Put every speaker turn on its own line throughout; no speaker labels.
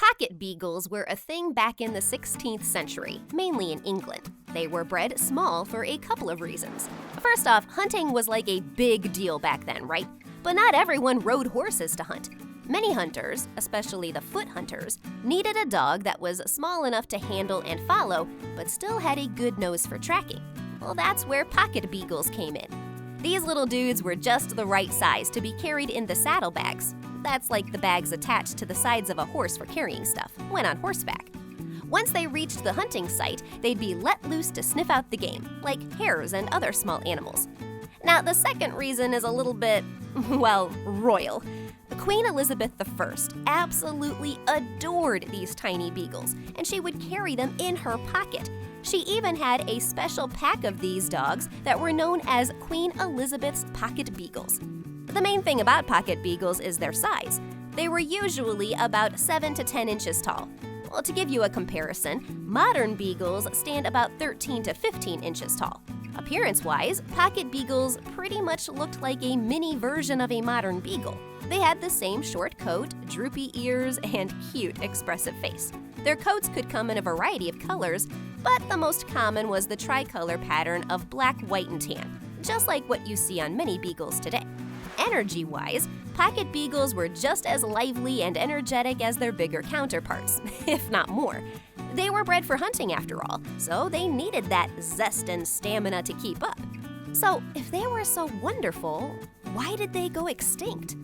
Pocket Beagles were a thing back in the 16th century, mainly in England. They were bred small for a couple of reasons. First off, hunting was like a big deal back then, right? But not everyone rode horses to hunt. Many hunters, especially the foot hunters, needed a dog that was small enough to handle and follow, but still had a good nose for tracking. Well, that's where Pocket Beagles came in. These little dudes were just the right size to be carried in the saddlebags. That's like the bags attached to the sides of a horse for carrying stuff, when on horseback. Once they reached the hunting site, they'd be let loose to sniff out the game, like hares and other small animals. Now, the second reason is a little bit, well, royal. Queen Elizabeth I absolutely adored these tiny beagles, and she would carry them in her pocket. She even had a special pack of these dogs that were known as Queen Elizabeth's Pocket Beagles. The main thing about Pocket Beagles is their size. They were usually about 7 to 10 inches tall. Well, to give you a comparison, modern beagles stand about 13 to 15 inches tall. Appearance-wise, Pocket Beagles pretty much looked like a mini version of a modern beagle. They had the same short coat, droopy ears, and cute, expressive face. Their coats could come in a variety of colors, but the most common was the tricolor pattern of black, white, and tan, just like what you see on many beagles today. Energy-wise, Pocket Beagles were just as lively and energetic as their bigger counterparts, if not more. They were bred for hunting after all, so they needed that zest and stamina to keep up. So, if they were so wonderful, why did they go extinct?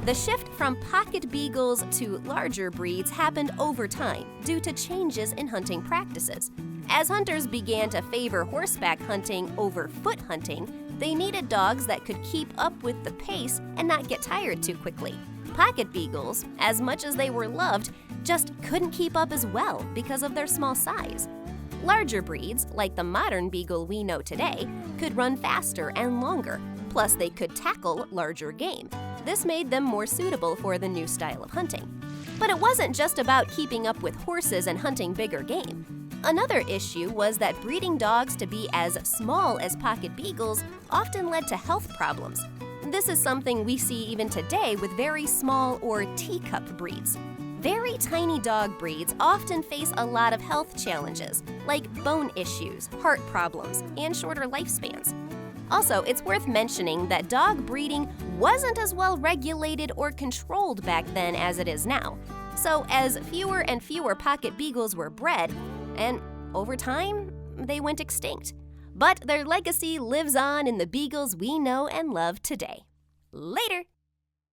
The shift from Pocket Beagles to larger breeds happened over time due to changes in hunting practices. As hunters began to favor horseback hunting over foot hunting, they needed dogs that could keep up with the pace and not get tired too quickly. Pocket Beagles, as much as they were loved, just couldn't keep up as well because of their small size. Larger breeds, like the modern beagle we know today, could run faster and longer, plus they could tackle larger game. This made them more suitable for the new style of hunting. But it wasn't just about keeping up with horses and hunting bigger game. Another issue was that breeding dogs to be as small as Pocket Beagles often led to health problems. This is something we see even today with very small or teacup breeds. Very tiny dog breeds often face a lot of health challenges, like bone issues, heart problems, and shorter lifespans. Also, it's worth mentioning that dog breeding wasn't as well regulated or controlled back then as it is now. So as fewer and fewer Pocket Beagles were bred, and over time, they went extinct. But their legacy lives on in the beagles we know and love today. Later!